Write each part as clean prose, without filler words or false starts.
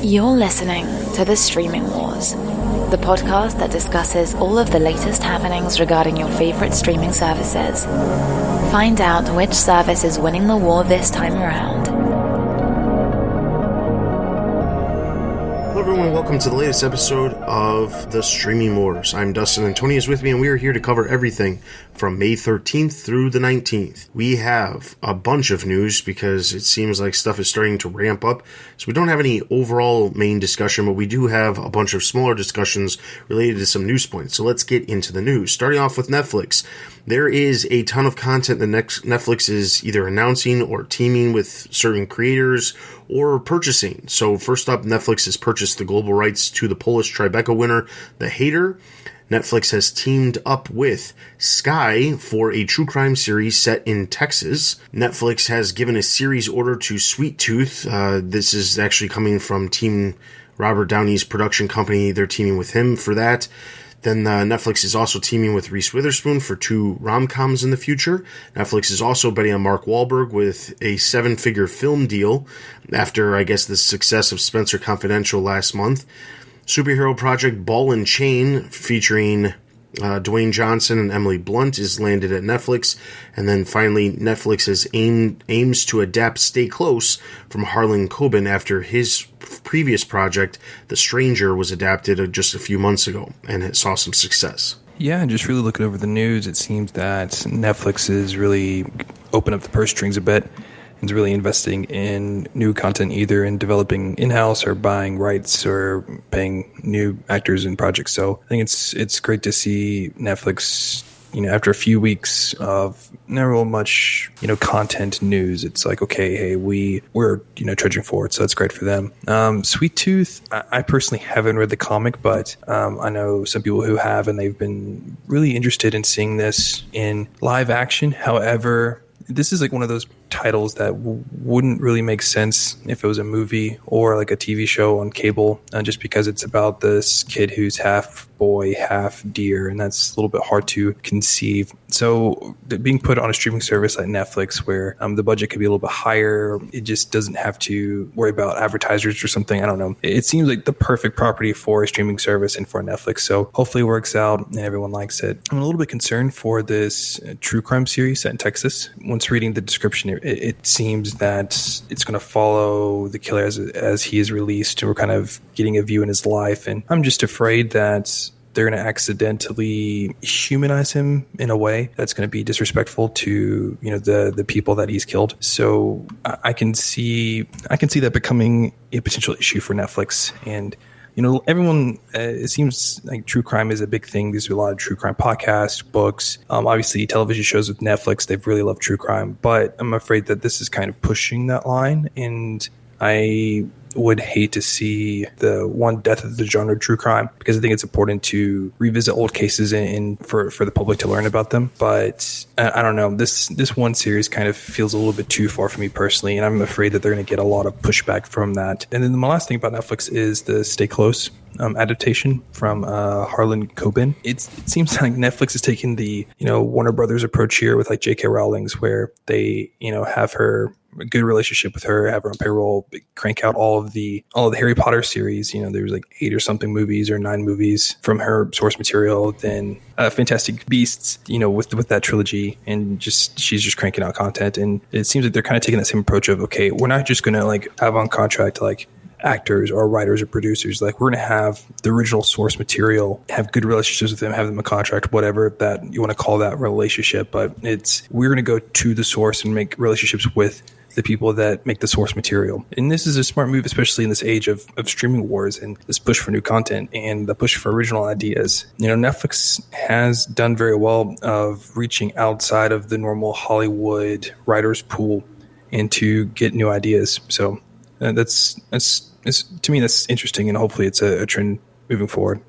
You're listening to The Streaming Wars, the podcast that discusses all of the latest happenings regarding your favorite streaming services. Find out which service is winning the war this time around. Hello everyone, welcome to the latest episode of The Streaming Wars. I'm Dustin and Tony is with me, and we are here to cover everything from May 13th through the 19th. We have a bunch of news because it seems like stuff is starting to ramp up. So we don't have any overall main discussion, but we do have a bunch of smaller discussions related to some news points. So let's get into the news. Starting off with Netflix. There is a ton of content that Netflix is either announcing or teaming with certain creators or purchasing. So first up, Netflix has purchased the global rights to the Polish Tribeca winner, The Hater. Netflix has teamed up with Sky for a true crime series set in Texas. Netflix has given a series order to Sweet Tooth. This is actually coming from Team Robert Downey's production company. They're teaming with him for that. Then Netflix is also teaming with Reese Witherspoon for 2 rom-coms in the future. Netflix is also betting on Mark Wahlberg with a 7-figure film deal after, I guess, the success of Spencer Confidential last month. Superhero project Ball and Chain featuring Dwayne Johnson and Emily Blunt is landed at Netflix. And then finally, Netflix has aims to adapt Stay Close from Harlan Coben after his previous project, The Stranger, was adapted just a few months ago and it saw some success. Yeah, and just really looking over the news, it seems that Netflix is really opened up the purse strings a bit and is really investing in new content, either in developing in-house or buying rights or paying new actors in projects. So I think it's great to see Netflix, after a few weeks of not real much, content news. It's like, okay, hey, we're trudging forward. So that's great for them. Sweet Tooth, I personally haven't read the comic, but I know some people who have, and they've been really interested in seeing this in live action. However, this is like one of those titles that wouldn't really make sense if it was a movie or like a TV show on cable, just because it's about this kid who's half boy, half deer, and that's a little bit hard to conceive. So being put on a streaming service like Netflix, where the budget could be a little bit higher, it just doesn't have to worry about advertisers or something. I don't know. It seems like the perfect property for a streaming service and for Netflix. So hopefully it works out and everyone likes it. I'm a little bit concerned for this true crime series set in Texas. Once reading the description, it seems that it's going to follow the killer as he is released. We're kind of getting a view in his life, and I'm just afraid that they're going to accidentally humanize him in a way that's going to be disrespectful to the people that he's killed. So I can see that becoming a potential issue for Netflix. And everyone, it seems like true crime is a big thing. There's a lot of true crime podcasts, books, obviously television shows with Netflix. They've really loved true crime, but I'm afraid that this is kind of pushing that line. And I would hate to see the one death of the genre true crime, because I think it's important to revisit old cases and for the public to learn about them. But I don't know, this one series kind of feels a little bit too far for me personally, and I'm afraid that they're going to get a lot of pushback from that. And then the last thing about Netflix is the Stay Close adaptation from Harlan Coben. It seems like Netflix is taking the Warner Brothers approach here with like J.K. Rowling's, where they have her a good relationship with her, have her on payroll, crank out all of the Harry Potter series. There's like 8 or something movies or 9 movies from her source material. Then Fantastic Beasts, with that trilogy, and she's just cranking out content. And it seems like they're kind of taking that same approach of, okay, we're not just going to like have on contract like actors or writers or producers. Like, we're going to have the original source material, have good relationships with them, have them a contract, whatever that you want to call that relationship. But we're going to go to the source and make relationships with the people that make the source material. And this is a smart move, especially in this age of streaming wars and this push for new content and the push for original ideas. Netflix has done very well of reaching outside of the normal Hollywood writers pool and to get new ideas. So that's to me, that's interesting, and hopefully it's a trend moving forward.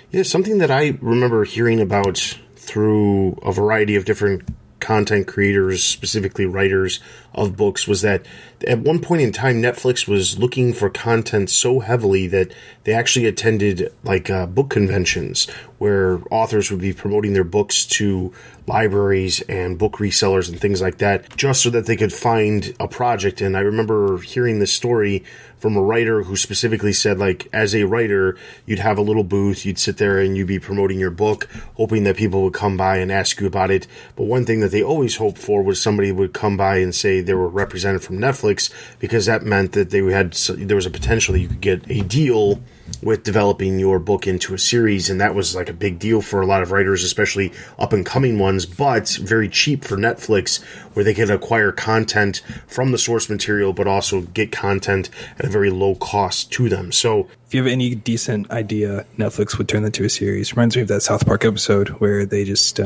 Yeah, something that I remember hearing about through a variety of different content creators, specifically writers of books, was that at one point in time, Netflix was looking for content so heavily that they actually attended like book conventions where authors would be promoting their books to libraries and book resellers and things like that, just so that they could find a project. And I remember hearing this story from a writer who specifically said, like, as a writer, you'd have a little booth, you'd sit there and you'd be promoting your book, hoping that people would come by and ask you about it. But one thing that they always hoped for was somebody would come by and say they were represented from Netflix, because that meant that there was a potential that you could get a deal with developing your book into a series, and that was like a big deal for a lot of writers, especially up-and-coming ones, but very cheap for Netflix, where they could acquire content from the source material, but also get content at a very low cost to them. So if you have any decent idea, Netflix would turn that to a series. Reminds me of that South Park episode where they just...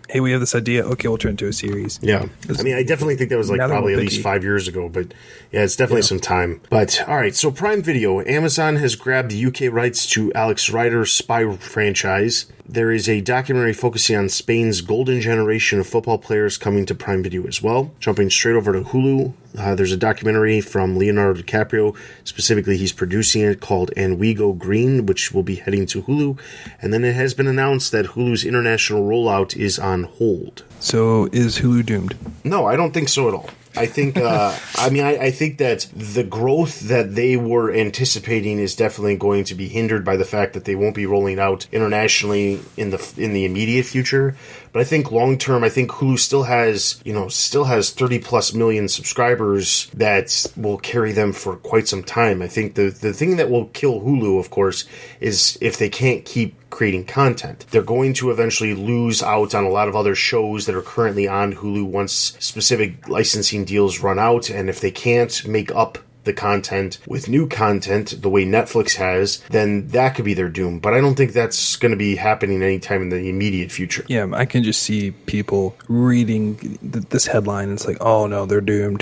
hey, we have this idea. Okay, we'll turn it into a series. Yeah. I mean, I definitely think that was like probably at least 5 years ago, but yeah, it's definitely some time. But all right, so Prime Video, Amazon has grabbed the UK rights to Alex Rider's Spy franchise. There is a documentary focusing on Spain's golden generation of football players coming to Prime Video as well. Jumping straight over to Hulu, there's a documentary from Leonardo DiCaprio. Specifically, he's producing it, called And We Go Green, which will be heading to Hulu. And then it has been announced that Hulu's international rollout is on hold. So is Hulu doomed? No, I don't think so at all. I think, I think that the growth that they were anticipating is definitely going to be hindered by the fact that they won't be rolling out internationally in the immediate future. But I think long term, I think Hulu still has 30 plus million subscribers that will carry them for quite some time. I think the thing that will kill Hulu, of course, is if they can't keep creating content. They're going to eventually lose out on a lot of other shows that are currently on Hulu once specific licensing deals run out, and if they can't make up the content with new content the way Netflix has, then that could be their doom. But I don't think that's going to be happening anytime in the immediate future. Yeah, I can just see people reading this headline. And it's like, oh no, they're doomed.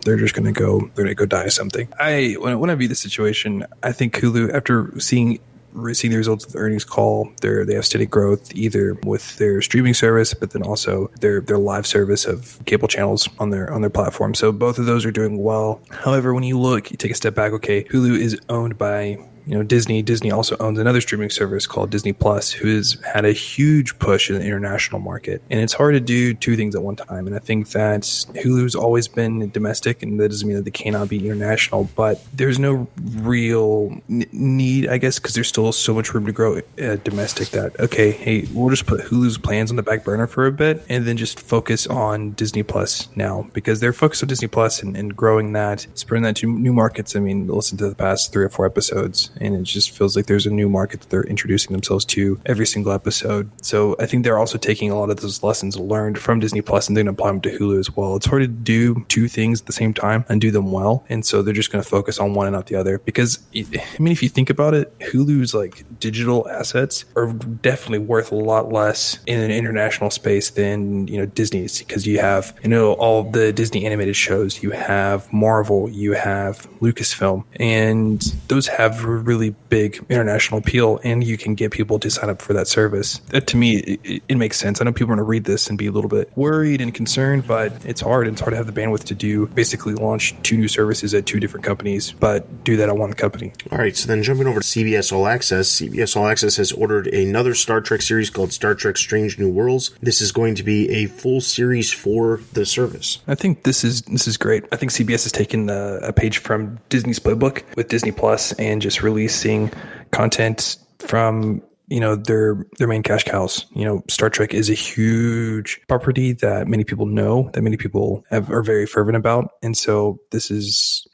They're just going to go die of something. When I view the situation, I think Hulu, after seeing the results of the earnings call, they have steady growth either with their streaming service, but then also their live service of cable channels on their platform. So both of those are doing well. However, when you take a step back, okay, Hulu is owned by Disney. Disney also owns another streaming service called Disney Plus, who has had a huge push in the international market. And it's hard to do two things at one time. And I think that Hulu's always been domestic, and that doesn't mean that they cannot be international, but there's no real need, I guess, because there's still so much room to grow domestic that, okay, hey, we'll just put Hulu's plans on the back burner for a bit and then just focus on Disney Plus now, because they're focused on Disney Plus and growing that, spreading that to new markets. I mean, listen to the past 3 or 4 episodes, and it just feels like there's a new market that they're introducing themselves to every single episode. So I think they're also taking a lot of those lessons learned from Disney Plus and then apply them to Hulu as well. It's hard to do two things at the same time and do them well. And so they're just going to focus on one and not the other. Because, if you think about it, Hulu's like digital assets are definitely worth a lot less in an international space than, Disney's, because you have, all the Disney animated shows, you have Marvel, you have Lucasfilm, and those have really big international appeal, and you can get people to sign up for that service. That, to me, it makes sense. I know people are going to read this and be a little bit worried and concerned, but it's hard. It's hard to have the bandwidth to basically launch 2 new services at 2 different companies, but do that at one company. All right, so then jumping over to CBS All Access. CBS All Access has ordered another Star Trek series called Star Trek Strange New Worlds. This is going to be a full series for the service. I think this is great. I think CBS has taken a page from Disney's playbook with Disney Plus and just releasing content from their main cash cows. Star Trek is a huge property that many people know, that many people are very fervent about, and so this is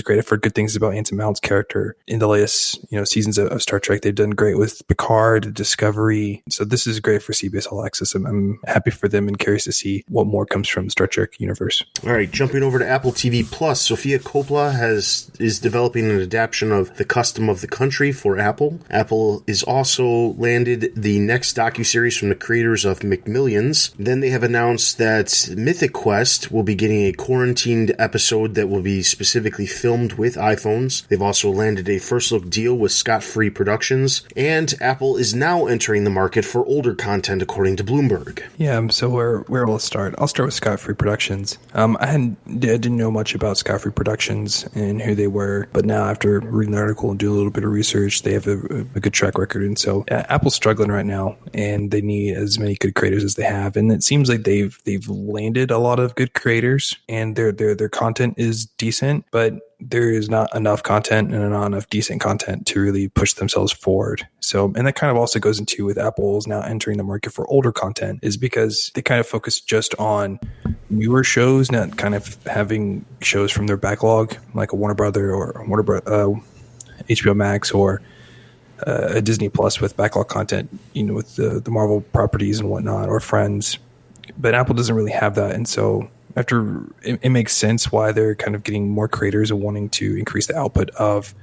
great. I've heard good things about Anson Mount's character in the latest seasons of Star Trek. They've done great with Picard, Discovery, so this is great for CBS All Access. I'm happy for them and curious to see what more comes from the Star Trek universe. All right, jumping over to Apple TV Plus, Sofia Coppola is developing an adaptation of The Custom of the Country for Apple. Apple is also landed the next docuseries from the creators of McMillions. Then they have announced that Mythic Quest will be getting a quarantined episode that will be specifically typically filmed with iPhones. They've also landed a first-look deal with Scot-Free Productions, and Apple is now entering the market for older content, according to Bloomberg. Yeah, so where will it start? I'll start with Scot-Free Productions. I didn't know much about Scot-Free Productions and who they were, but now after reading the article and doing a little bit of research, they have a good track record. And so Apple's struggling right now, and they need as many good creators as they have. And it seems like they've landed a lot of good creators, and their content is decent, but there is not enough content and not enough decent content to really push themselves forward. So, and that kind of also goes into with Apple's now entering the market for older content, is because they kind of focus just on newer shows, not kind of having shows from their backlog, like a Warner Brother or HBO Max or a Disney Plus with backlog content, with the Marvel properties and whatnot, or Friends. But Apple doesn't really have that. And so it makes sense why they're kind of getting more creators and wanting to increase the output of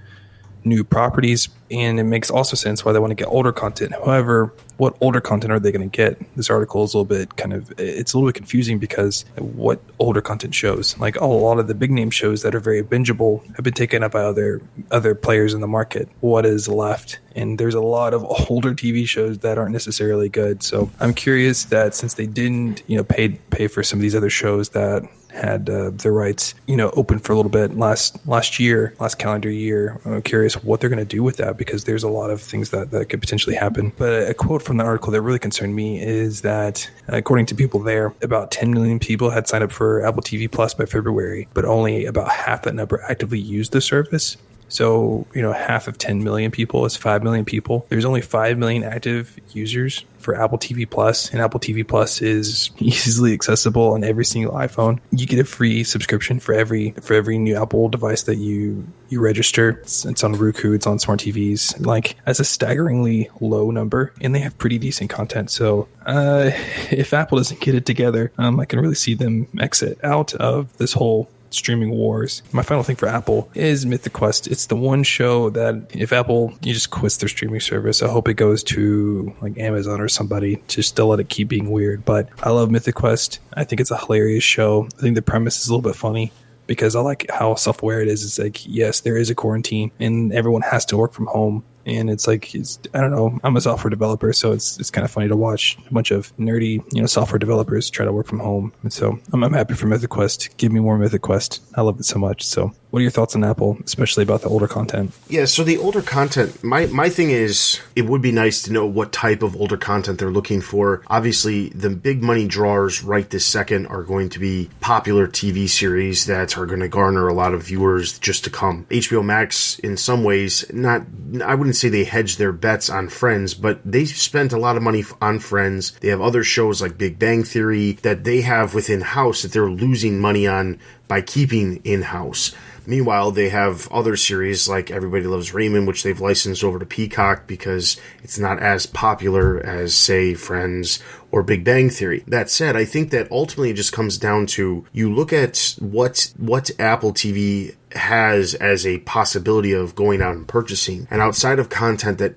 new properties. And it makes also sense why they want to get older content. However, what older content are they going to get? This article is a little bit it's a little bit confusing, because what older content shows, like a lot of the big name shows that are very bingeable, have been taken up by other players in the market. What is left? And there's a lot of older TV shows that aren't necessarily good. So I'm curious that since they didn't, pay for some of these other shows that had their rights, open for a little bit last calendar year, I'm curious what they're going to do with that, because there's a lot of things that could potentially happen. But a quote from the article that really concerned me is that, according to people there, about 10 million people had signed up for Apple TV Plus by February, but only about half that number actively used the service. So, half of 10 million people is 5 million people. There's only 5 million active users for Apple TV Plus, and Apple TV Plus is easily accessible on every single iPhone. You get a free subscription for every new Apple device that you register. It's on Roku, it's on smart TVs. Like, that's a staggeringly low number, and they have pretty decent content. So, if Apple doesn't get it together, I can really see them exit out of this whole streaming wars. My final thing for Apple is Mythic Quest. It's the one show that if Apple just quits their streaming service, I hope it goes to like Amazon or somebody to still let it keep being weird. But I love Mythic Quest. I think it's a hilarious show. I think the premise is a little bit funny, because I like how self-aware it is. It's like, yes, there is a quarantine and everyone has to work from home. And it's like, I don't know, I'm a software developer, so it's kind of funny to watch a bunch of nerdy, software developers try to work from home. And so I'm happy for Mythic Quest. Give me more Mythic Quest. I love it so much. So what are your thoughts on Apple, especially about the older content? Yeah, so the older content, my thing is, it would be nice to know what type of older content they're looking for. Obviously, the big money drawers right this second are going to be popular TV series that are going to garner a lot of viewers just to come. HBO Max, in some ways, I wouldn't say they hedge their bets on Friends, but they spent a lot of money on Friends. They have other shows like Big Bang Theory that they have within house that they're losing money on by keeping in-house. Meanwhile, they have other series like Everybody Loves Raymond, which they've licensed over to Peacock because it's not as popular as, say, Friends or Big Bang Theory. That said, I think that ultimately it just comes down to, you look at what Apple TV has as a possibility of going out and purchasing, and outside of content that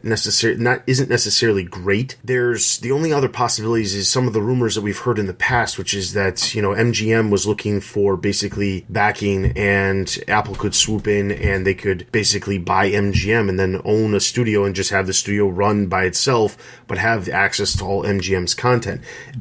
isn't necessarily great, there's the only other possibilities is some of the rumors that we've heard in the past, which is that MGM was looking for basically backing, and Apple could swoop in and they could basically buy MGM and then own a studio and just have the studio run by itself, but have access to all MGM's content.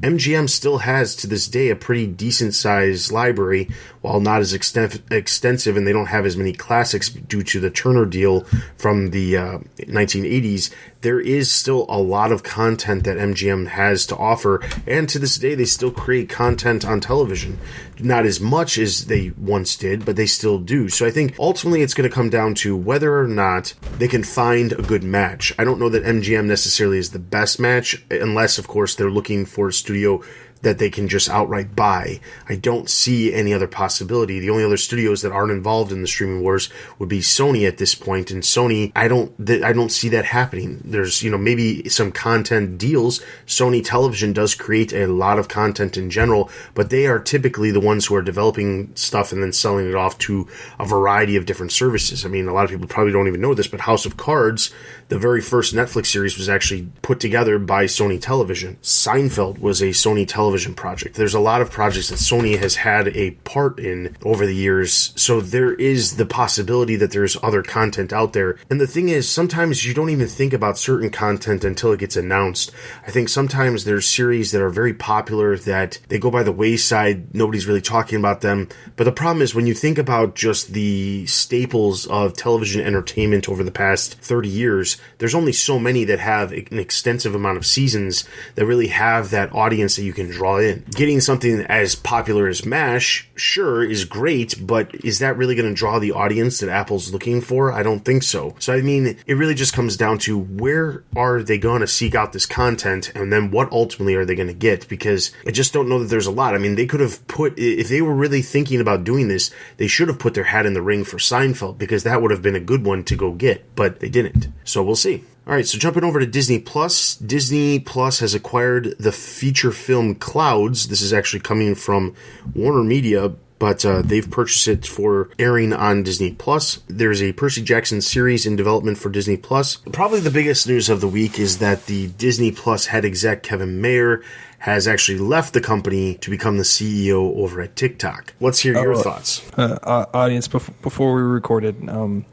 MGM still has to this day a pretty decent sized library, while not as extensive, and they don't have as many classics due to the Turner deal from the 1980s. There is still a lot of content that MGM has to offer, and to this day they still create content on television. Not as much as they once did, but they still do. So I think ultimately it's going to come down to whether or not they can find a good match. I don't know that MGM necessarily is the best match, unless of course they're looking for a studio that they can just outright buy. I don't see any other possibility. The only other studios that aren't involved in the streaming wars would be Sony at this point, and Sony, I don't see that happening. There's, maybe some content deals. Sony Television does create a lot of content in general, but they are typically the ones who are developing stuff and then selling it off to a variety of different services. I mean, a lot of people probably don't even know this, but House of Cards, the very first Netflix series, was actually put together by Sony Television. Seinfeld was a Sony Television television project. There's a lot of projects that Sony has had a part in over the years, so there is the possibility that there's other content out there. And the thing is, sometimes you don't even think about certain content until it gets announced. I think sometimes there's series that are very popular that they go by the wayside, nobody's really talking about them. But the problem is when you think about just the staples of television entertainment over the past 30 years, there's only so many that have an extensive amount of seasons that really have that audience that you can draw in. Getting something as popular as MASH, sure, is great, but is that really going to draw the audience that Apple's looking for? I don't think so. So, I mean, it really just comes down to where are they going to seek out this content, and then what ultimately are they going to get? Because I just don't know that there's a lot. I mean, they could have put, if they were really thinking about doing this, they should have put their hat in the ring for Seinfeld, because that would have been a good one to go get, but they didn't. So we'll see. All right, so jumping over to Disney Plus. Disney Plus has acquired the feature film Clouds. This is actually coming from Warner Media, but they've purchased it for airing on Disney Plus. There's a Percy Jackson series in development for Disney Plus. Probably the biggest news of the week is that the Disney Plus head exec, Kevin Mayer, has actually left the company to become the CEO over at TikTok. Let's hear your thoughts. Audience, before we recorded,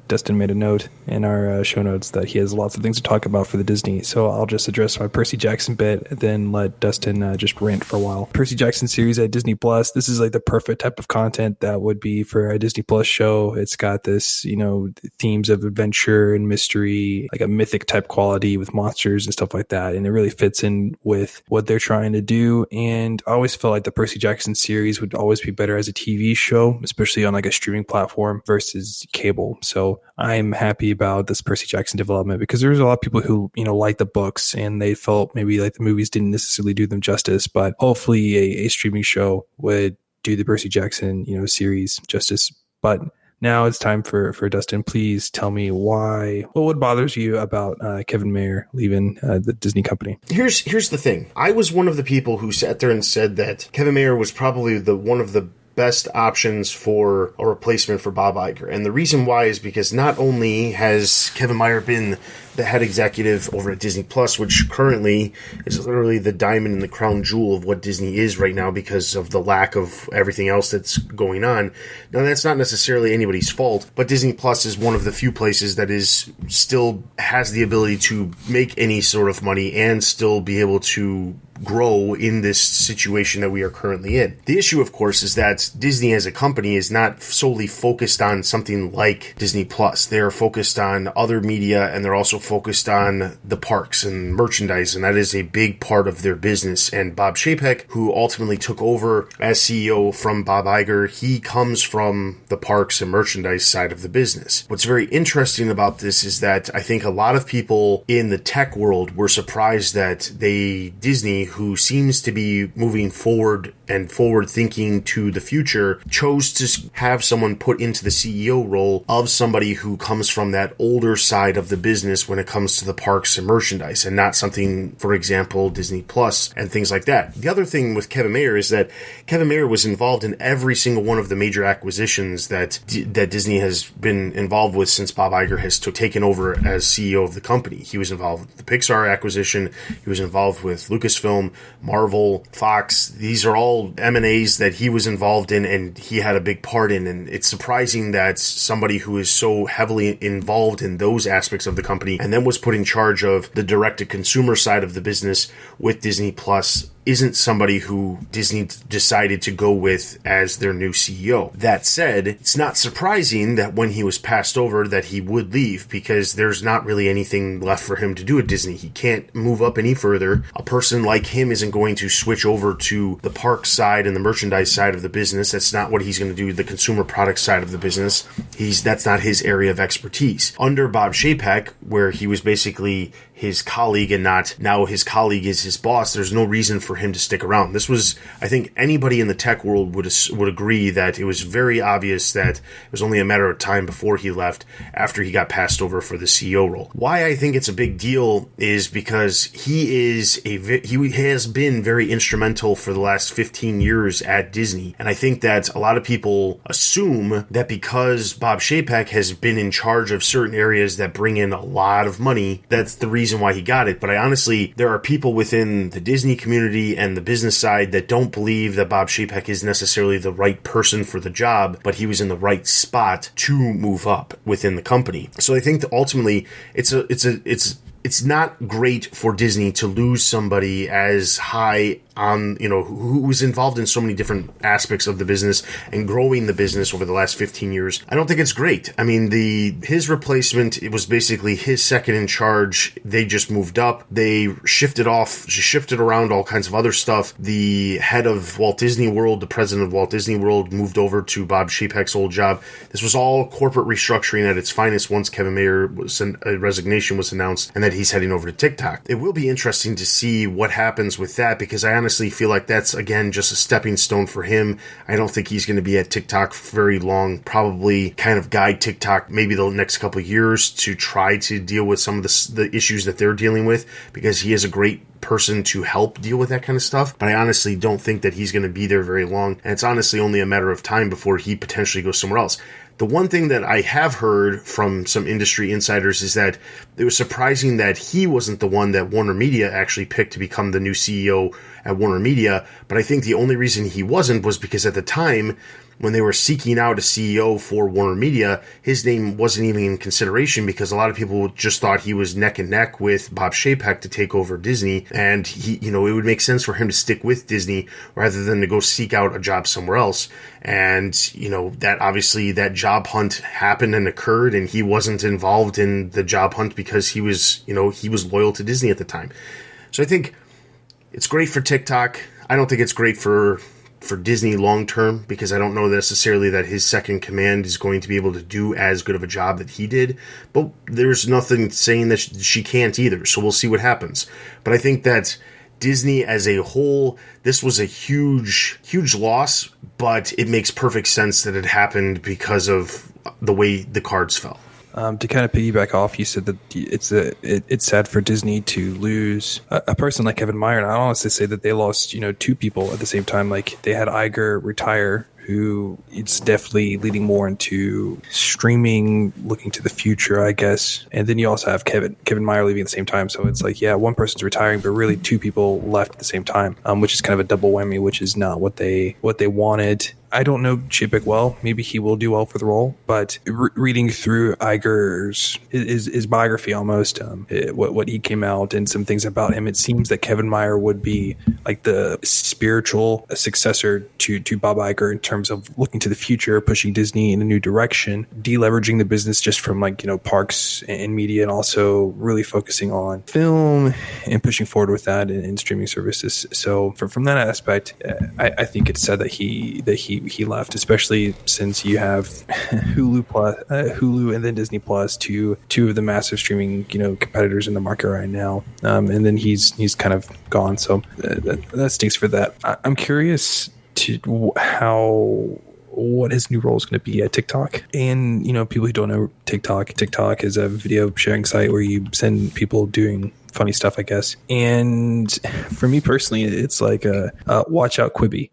Dustin made a note in our show notes that he has lots of things to talk about for the Disney, so I'll just address my Percy Jackson bit and then let Dustin just rant for a while. Percy Jackson series at Disney Plus, this is like the perfect type of content that would be for a Disney Plus show. It's got this, themes of adventure and mystery, like a mythic type quality with monsters and stuff like that, and it really fits in with what they're trying to do. And I always felt like the Percy Jackson series would always be better as a TV show, especially on like a streaming platform versus cable. So I'm happy about this Percy Jackson development, because there's a lot of people who, like the books and they felt maybe like the movies didn't necessarily do them justice, but hopefully a streaming show would do the Percy Jackson, series justice. But now it's time for Dustin. Please tell me what bothers you about Kevin Mayer leaving the Disney company? Here's the thing. I was one of the people who sat there and said that Kevin Mayer was probably one of the best options for a replacement for Bob Iger. And the reason why is because not only has Kevin Mayer been the head executive over at Disney Plus, which currently is literally the diamond in the crown jewel of what Disney is right now because of the lack of everything else that's going on. Now, that's not necessarily anybody's fault, but Disney Plus is one of the few places that is still has the ability to make any sort of money and still be able to grow in this situation that we are currently in. The issue, of course, is that Disney as a company is not solely focused on something like Disney Plus. They are focused on other media, and they're also focused on the parks and merchandise, and that is a big part of their business. And Bob Chapek, who ultimately took over as CEO from Bob Iger, he comes from the parks and merchandise side of the business. What's very interesting about this is that I think a lot of people in the tech world were surprised that Disney, who seems to be moving forward and forward thinking to the future, chose to have someone put into the CEO role of somebody who comes from that older side of the business when it comes to the parks and merchandise, and not something, for example, Disney Plus and things like that. The other thing with Kevin Mayer is that Kevin Mayer was involved in every single one of the major acquisitions that Disney has been involved with since Bob Iger has taken over as CEO of the company. He was involved with the Pixar acquisition. He was involved with Lucasfilm, Marvel, Fox. These are all M&As that he was involved in and he had a big part in. And it's surprising that somebody who is so heavily involved in those aspects of the company and then was put in charge of the direct-to-consumer side of the business with Disney Plus isn't somebody who Disney decided to go with as their new CEO. That said, it's not surprising that when he was passed over that he would leave, because there's not really anything left for him to do at Disney. He can't move up any further. A person like him isn't going to switch over to the park side and the merchandise side of the business. That's not what he's going to do, the consumer product side of the business. That's not his area of expertise. Under Bob Chapek, where he was basically his colleague and not now his colleague is his boss, there's no reason for him to stick around. This was, I think anybody in the tech world would agree that it was very obvious that it was only a matter of time before he left after he got passed over for the CEO role. Why I think it's a big deal is because he has been very instrumental for the last 15 years at Disney. And I think that a lot of people assume that because Bob Chapek has been in charge of certain areas that bring in a lot of money, that's the reason why he got it. But there are people within the Disney community, community and the business side that don't believe that Bob Chapek is necessarily the right person for the job, but he was in the right spot to move up within the company. So I think that ultimately it's not great for Disney to lose somebody as high on, who was involved in so many different aspects of the business and growing the business over the last 15 years. I don't think it's great. I mean, his replacement, it was basically his second in charge. They just moved up. They shifted around all kinds of other stuff. The head of Walt Disney World, the president of Walt Disney World, moved over to Bob Chapek's old job. This was all corporate restructuring at its finest once Kevin Mayer's resignation was announced and that he's heading over to TikTok. It will be interesting to see what happens with that, because I honestly feel like that's, again, just a stepping stone for him. I don't think he's going to be at TikTok very long. Probably kind of guide TikTok maybe the next couple of years to try to deal with some of the issues that they're dealing with, because he is a great person to help deal with that kind of stuff. But I honestly don't think that he's going to be there very long. And it's honestly only a matter of time before he potentially goes somewhere else. The one thing that I have heard from some industry insiders is that it was surprising that he wasn't the one that Warner Media actually picked to become the new CEO at Warner Media. But I think the only reason he wasn't was because at the time, when they were seeking out a CEO for Warner Media, his name wasn't even in consideration, because a lot of people just thought he was neck and neck with Bob Chapek to take over Disney. And it would make sense for him to stick with Disney rather than to go seek out a job somewhere else. And, that obviously that job hunt happened and occurred, and he wasn't involved in the job hunt because he was loyal to Disney at the time. So I think it's great for TikTok. I don't think it's great for Disney long term, because I don't know necessarily that his second command is going to be able to do as good of a job that he did, but there's nothing saying that she can't either, so we'll see what happens. But I think that Disney as a whole, this was a huge loss, but it makes perfect sense that it happened because of the way the cards fell. To kind of piggyback off, you said that it's sad for Disney to lose a person like Kevin Mayer, and I honestly say that they lost two people at the same time. Like, they had Iger retire, who it's definitely leading more into streaming, looking to the future, I guess. And then you also have Kevin Mayer leaving at the same time. So it's like, yeah, one person's retiring, but really two people left at the same time, which is kind of a double whammy, which is not what they wanted. I don't know Chapek well. Maybe he will do well for the role, but reading through Iger's his biography, almost what he came out and some things about him, it seems that Kevin Mayer would be like the spiritual successor to Bob Iger in terms of looking to the future, pushing Disney in a new direction, deleveraging the business just from parks and media, and also really focusing on film and pushing forward with that in streaming services. So from that aspect, I think it's sad that he left, especially since you have Hulu and then Disney Plus, two of the massive streaming competitors in the market right now, and then he's kind of gone. So that stinks for that. I'm curious to what his new role is going to be at TikTok. And people who don't know TikTok is a video sharing site where you send people doing funny stuff, I guess. And for me personally, it's like watch out Quibi.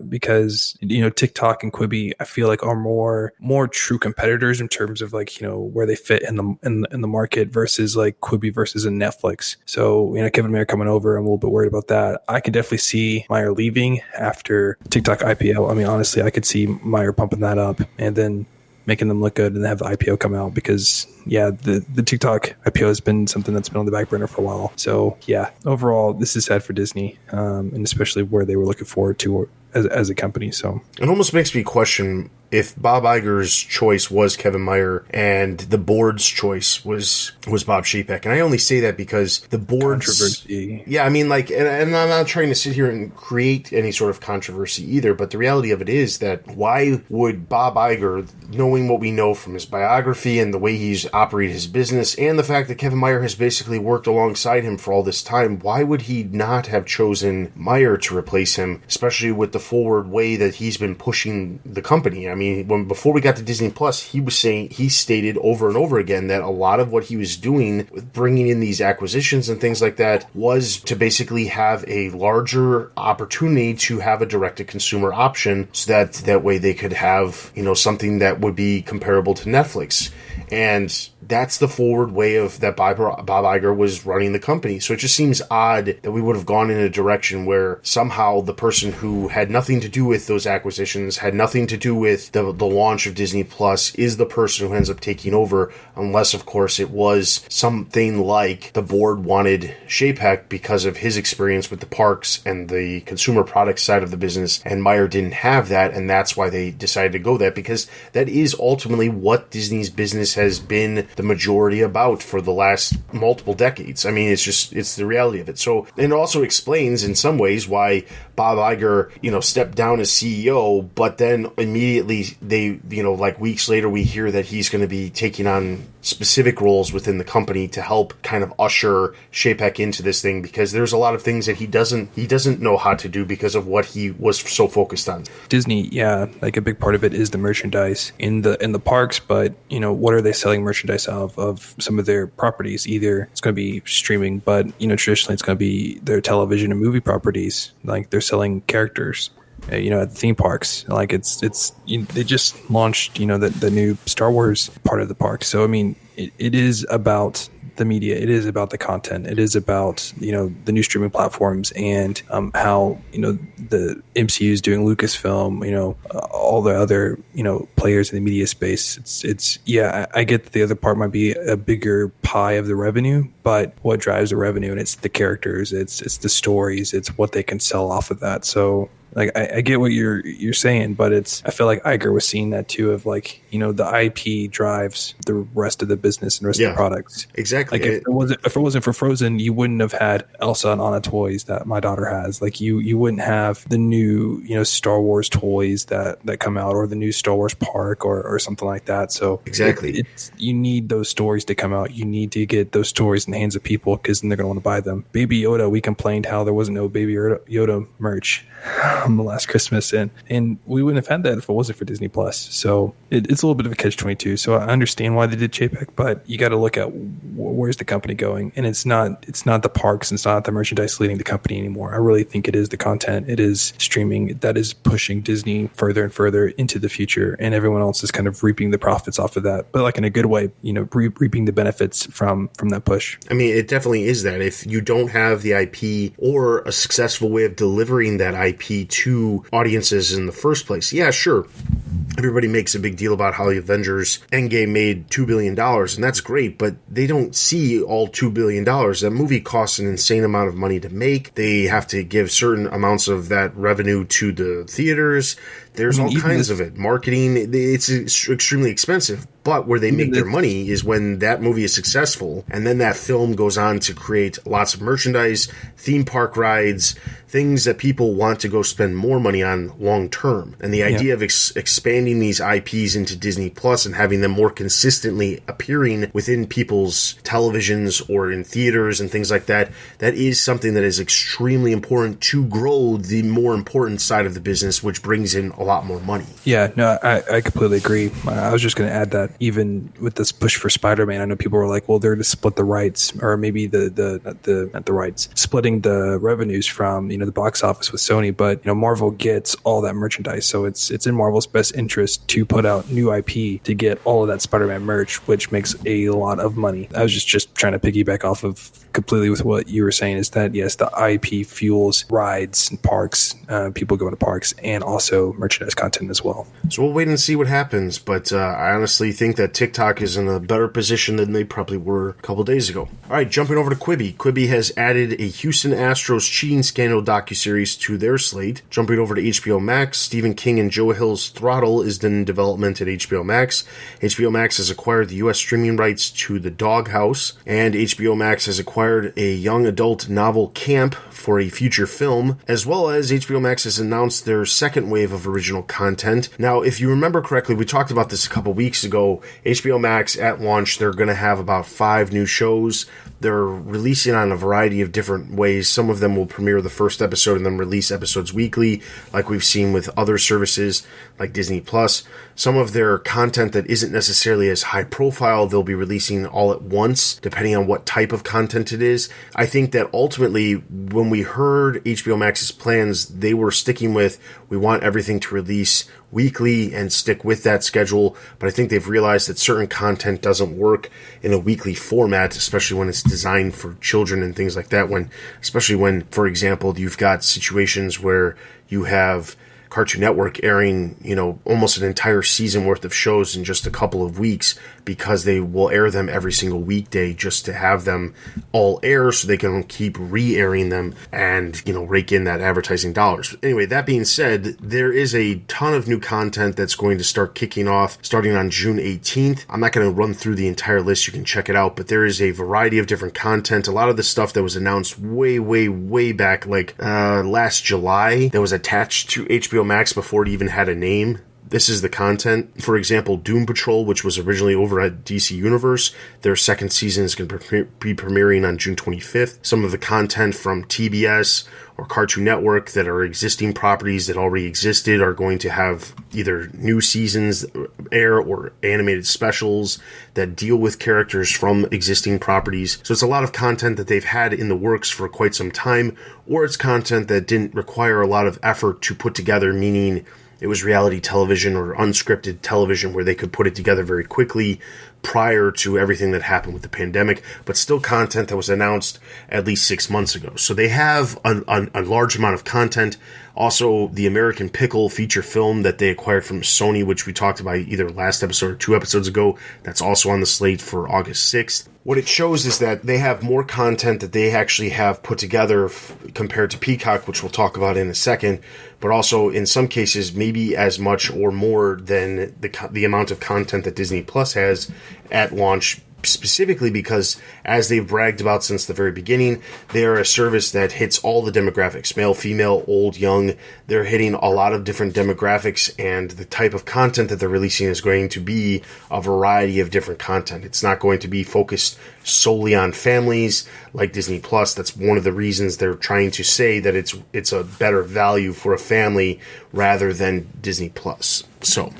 Because TikTok and Quibi, I feel like are more true competitors in terms of where they fit in the market versus like Quibi versus a Netflix. So Kevin Mayer coming over, I'm a little bit worried about that. I could definitely see Mayer leaving after TikTok IPO. I mean, honestly, I could see Mayer pumping that up and then making them look good and have the IPO come out, because the TikTok IPO has been something that's been on the back burner for a while. So overall, this is sad for Disney, and especially where they were looking forward to as a company. So it almost makes me question if Bob Iger's choice was Kevin Mayer and the board's choice was Bob Chapek. And I only say that because the board's controversy. Yeah, I mean, and I'm not trying to sit here and create any sort of controversy either, but the reality of it is that why would Bob Iger, knowing what we know from his biography and the way he's operated his business and the fact that Kevin Mayer has basically worked alongside him for all this time, why would he not have chosen Mayer to replace him, especially with the forward way that he's been pushing the company? I mean, before we got to Disney Plus, he stated over and over again that a lot of what he was doing with bringing in these acquisitions and things like that was to basically have a larger opportunity to have a direct-to-consumer option, so that way they could have, something that would be comparable to Netflix. And that's the forward way of that Bob Iger was running the company. So it just seems odd that we would have gone in a direction where somehow the person who had nothing to do with those acquisitions, had nothing to do with the launch of Disney Plus, is the person who ends up taking over, unless, of course, it was something like the board wanted Chapek because of his experience with the parks and the consumer product side of the business, and Meyer didn't have that, and that's why they decided to go that, because that is ultimately what Disney's business has been the majority about for the last multiple decades. I mean, it's the reality of it. So, and it also explains in some ways why Bob Iger, stepped down as CEO, but then immediately they, like weeks later, we hear that he's going to be taking on specific roles within the company to help kind of usher Chapek into this thing, because there's a lot of things that he doesn't know how to do because of what he was so focused on. Disney, yeah, like a big part of it is the merchandise in the parks, but what are they selling merchandise of some of their properties? Either it's going to be streaming, but traditionally it's going to be their television and movie properties. Like they're selling characters. At the theme parks, like they just launched, the new Star Wars part of the park. So I mean, it is about the media. It is about the content. It is about the new streaming platforms and how the MCU is doing Lucasfilm. All the other players in the media space. It's I get that the other part might be a bigger pie of the revenue, but what drives the revenue, and it's the characters, it's the stories, it's what they can sell off of that. So. Like I get what you're saying, but I feel like Iger was seeing that too, of like, the IP drives the rest of the business and rest of the products. Exactly. Like if it wasn't for Frozen, you wouldn't have had Elsa and Anna toys that my daughter has. Like you wouldn't have the new, Star Wars toys that come out, or the new Star Wars park or something like that. So exactly, you need those stories to come out. You need to get those stories in the hands of people, because then they're going to want to buy them. Baby Yoda, we complained how there wasn't no Baby Yoda merch the last Christmas, and we wouldn't have had that if it wasn't for Disney Plus. So it's a little bit of a catch-22. So I understand why they did Chapek, but you got to look at where's the company going, and it's not the parks, it's not the merchandise leading the company anymore. I really think it is the content, it is streaming that is pushing Disney further and further into the future, and everyone else is kind of reaping the profits off of that, but like in a good way, reaping the benefits from that push. I mean, it definitely is that. If you don't have the IP or a successful way of delivering that IP to audiences in the first place, yeah, sure. Everybody makes a big deal about how the Avengers Endgame made $2 billion, and that's great, but they don't see all $2 billion. That movie costs an insane amount of money to make. They have to give certain amounts of that revenue to the theaters. There's all kinds of it. Marketing, it's extremely expensive. But where they make their money is when that movie is successful, and then that film goes on to create lots of merchandise, theme park rides, things that people want to go spend more money on long term. And the idea of expanding these IPs into Disney Plus and having them more consistently appearing within people's televisions or in theaters and things like that, that is something that is extremely important to grow the more important side of the business, which brings in a lot more money. Yeah, no, I completely agree. I was just going to add that even with this push for Spider-Man, I know people were like, well, they're to split the rights, or maybe not the rights, splitting the revenues from, the box office with Sony, but, Marvel gets all that merchandise. So it's in Marvel's best interest to put out new IP to get all of that Spider-Man merch, which makes a lot of money. I was just trying to piggyback off of completely with what you were saying, is that, yes, the IP fuels rides and parks, people going to parks, and also merchandise content as well. So we'll wait and see what happens, but I honestly think that TikTok is in a better position than they probably were a couple days ago. All right, jumping over to Quibi. Quibi has added a Houston Astros cheating scandal docuseries to their slate. Jumping over to HBO Max, Stephen King and Joe Hill's Throttle is in development at HBO Max. HBO Max has acquired the U.S. streaming rights to The Doghouse, and HBO Max has acquired a young adult novel Camp for a future film, as well as HBO Max has announced their second wave of original content. Now, if you remember correctly, we talked about this a couple weeks ago. HBO Max at launch, they're going to have about 5 new shows. They're releasing on a variety of different ways. Some of them will premiere the first episode and then release episodes weekly, like we've seen with other services like Disney Plus. Some of their content that isn't necessarily as high profile, they'll be releasing all at once, depending on what type of content it is. I think that ultimately, when we heard HBO Max's plans, they were sticking with, we want everything to release weekly and stick with that schedule. But I think they've realized that certain content doesn't work in a weekly format, especially when it's designed for children and things like that. Especially when, for example, you've got situations where you have Cartoon Network airing, almost an entire season worth of shows in just a couple of weeks, because they will air them every single weekday just to have them all air so they can keep re-airing them and, rake in that advertising dollars. Anyway, that being said, there is a ton of new content that's going to start kicking off starting on June 18th. I'm not going to run through the entire list. You can check it out, but there is a variety of different content. A lot of the stuff that was announced way, way, way back, like last July, that was attached to HBO Max before it even had a name. This is the content. For example, Doom Patrol, which was originally over at DC Universe, their second season is going to be premiering on June 25th. Some of the content from TBS or Cartoon Network that are existing properties that already existed are going to have either new seasons air or animated specials that deal with characters from existing properties. So it's a lot of content that they've had in the works for quite some time, or it's content that didn't require a lot of effort to put together, meaning it was reality television or unscripted television where they could put it together very quickly prior to everything that happened with the pandemic, but still content that was announced at least 6 months ago. So they have a large amount of content. Also, the American Pickle feature film that they acquired from Sony, which we talked about either last episode or 2 episodes ago, that's also on the slate for August 6th. What it shows is that they have more content that they actually have put together compared to Peacock, which we'll talk about in a second, but also in some cases maybe as much or more than the amount of content that Disney Plus has at launch, specifically because, as they've bragged about since the very beginning, they are a service that hits all the demographics, male, female, old, young. They're hitting a lot of different demographics, and the type of content that they're releasing is going to be a variety of different content. It's not going to be focused solely on families like Disney Plus. That's one of the reasons they're trying to say that it's a better value for a family rather than Disney Plus. So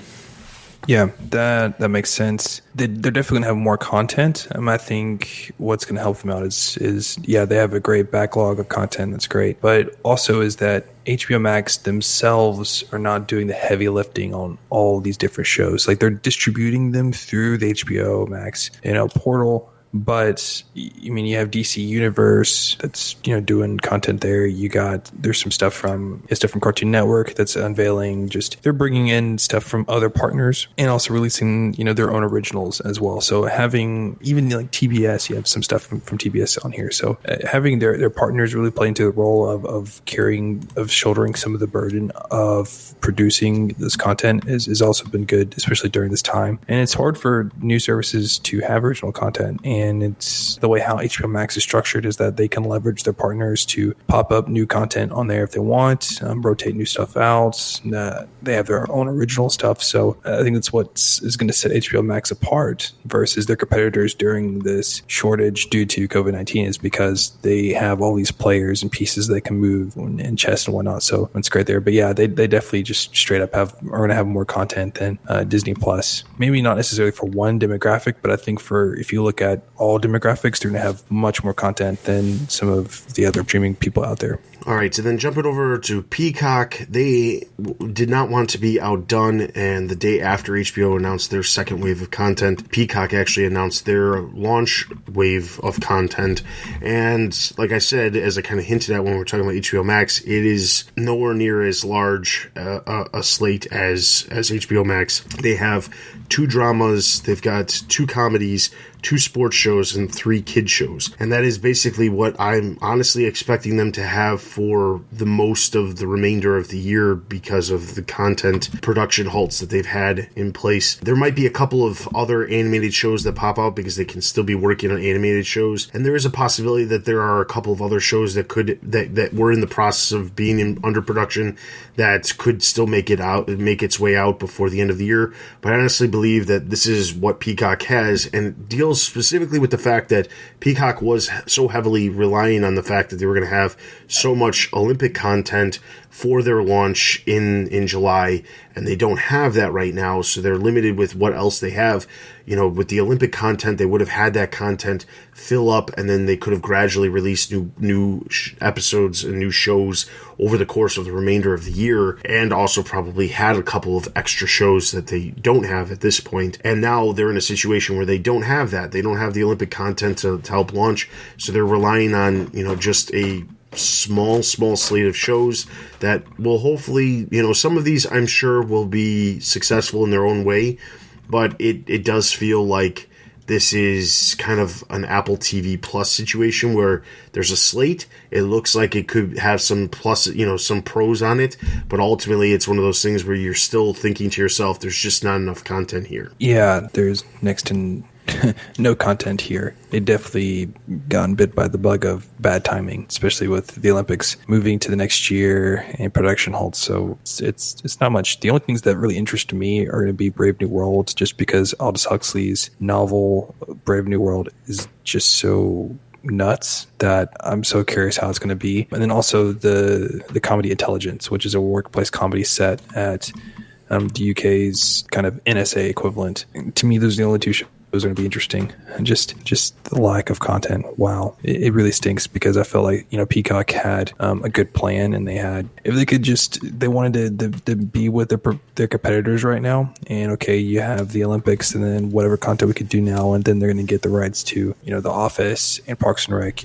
yeah, that makes sense. They're definitely going to have more content. I think what's going to help them out is they have a great backlog of content. That's great. But also is that HBO Max themselves are not doing the heavy lifting on all these different shows. Like, they're distributing them through the HBO Max, portal. But I mean, you have DC Universe that's doing content there. There's some stuff from Cartoon Network that's unveiling. Just they're bringing in stuff from other partners and also releasing their own originals as well. So having even like TBS, you have some stuff from TBS on here. So having their partners really play into the role of shouldering some of the burden of producing this content has also been good, especially during this time. And it's hard for new services to have original content. And it's the way how HBO Max is structured is that they can leverage their partners to pop up new content on there if they want, rotate new stuff out. They have their own original stuff. So I think that's what is going to set HBO Max apart versus their competitors during this shortage due to COVID-19, is because they have all these players and pieces they can move and chess and whatnot. So it's great there. But yeah, they definitely just straight up are going to have more content than Disney Plus. Maybe not necessarily for one demographic, but I think if you look at all demographics, they're going to have much more content than some of the other streaming people out there. All right, so then jumping over to Peacock, they did not want to be outdone, and the day after HBO announced their second wave of content, Peacock actually announced their launch wave of content. And like I said, as I kind of hinted at when we were talking about HBO Max, it is nowhere near as large a slate as HBO Max. They have 2 dramas, they've got 2 comedies, 2 sports shows, and 3 kid shows. And that is basically what I'm honestly expecting them to have for the most of the remainder of the year because of the content production halts that they've had in place. There might be a couple of other animated shows that pop out because they can still be working on animated shows. And there is a possibility that there are a couple of other shows that were in the process of being under production that could still make its way out before the end of the year. But I honestly believe that this is what Peacock has, and it deals specifically with the fact that Peacock was so heavily relying on the fact that they were going to have so much Olympic content for their launch in July, and they don't have that right now, so they're limited with what else they have. With the Olympic content, they would have had that content fill up, and then they could have gradually released new episodes and new shows over the course of the remainder of the year, and also probably had a couple of extra shows that they don't have at this point. And now they're in a situation where they don't have that. They don't have the Olympic content to help launch, so they're relying on, just a small slate of shows that will hopefully, some of these I'm sure will be successful in their own way, but it does feel like this is kind of an Apple TV Plus situation where there's a slate. It looks like it could have some plus, some pros on it, but ultimately it's one of those things where you're still thinking to yourself, there's just not enough content here. Yeah, there's next to no content here. They definitely gotten bit by the bug of bad timing, especially with the Olympics moving to the next year and production halts. So it's not much. The only things that really interest me are going to be Brave New World, just because Aldous Huxley's novel Brave New World is just so nuts that I'm so curious how it's going to be. And then also the comedy Intelligence, which is a workplace comedy set at the UK's kind of NSA equivalent. And to me, those are the only 2 shows are going to be interesting. And just the lack of content. Wow. It really stinks because I felt like, Peacock had a good plan, and if they could they wanted to be with their competitors right now. And okay, you have the Olympics and then whatever content we could do now. And then they're going to get the rights to, The Office and Parks and Rec,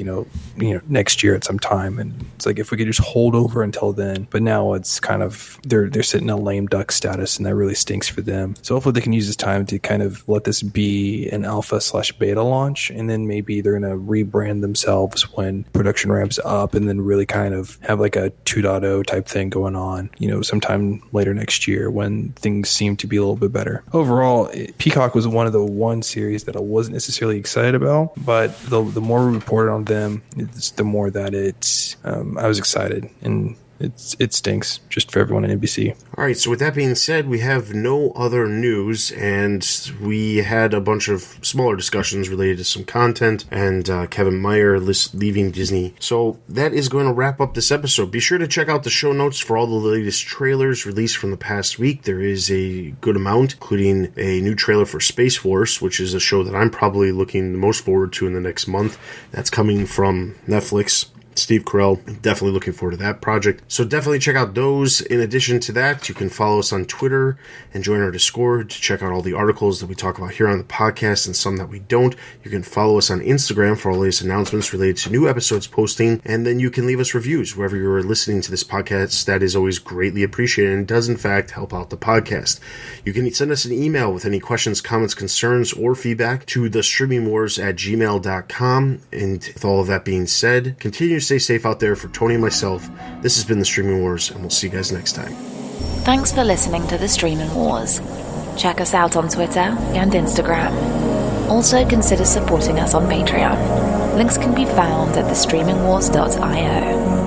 next year at some time. And it's like, if we could just hold over until then, but now it's kind of, they're sitting in a lame duck status, and that really stinks for them. So hopefully they can use this time to kind of let this be an alpha/beta launch, and then maybe they're going to rebrand themselves when production ramps up, and then really kind of have like a 2.0 type thing going on, sometime later next year when things seem to be a little bit better. Overall, Peacock was one of the one series that I wasn't necessarily excited about, but the more we reported on them, the more that I was excited, and it stinks just for everyone at NBC. All right, so with that being said, we have no other news, and we had a bunch of smaller discussions related to some content and Kevin Meyer leaving Disney. So that is going to wrap up this episode. Be sure to check out the show notes for all the latest trailers released from the past week. There is a good amount, including a new trailer for Space Force, which is a show that I'm probably looking the most forward to in the next month. That's coming from Netflix. Steve Carell, definitely looking forward to that project. So definitely check out those. In addition to that, you can follow us on Twitter and join our Discord to check out all the articles that we talk about here on the podcast and some that we don't. You can follow us on Instagram for all latest announcements related to new episodes posting, and then you can leave us reviews wherever you're listening to this podcast. That is always greatly appreciated and does in fact help out the podcast. You can send us an email with any questions, comments, concerns, or feedback to thestreamingwars@gmail.com. And with all of that being said, continue to stay safe out there. For Tony and myself, this has been The Streaming Wars, and we'll see you guys next time. Thanks for listening to The Streaming Wars. Check us out on Twitter and Instagram. Also consider supporting us on Patreon. Links can be found at thestreamingwars.io.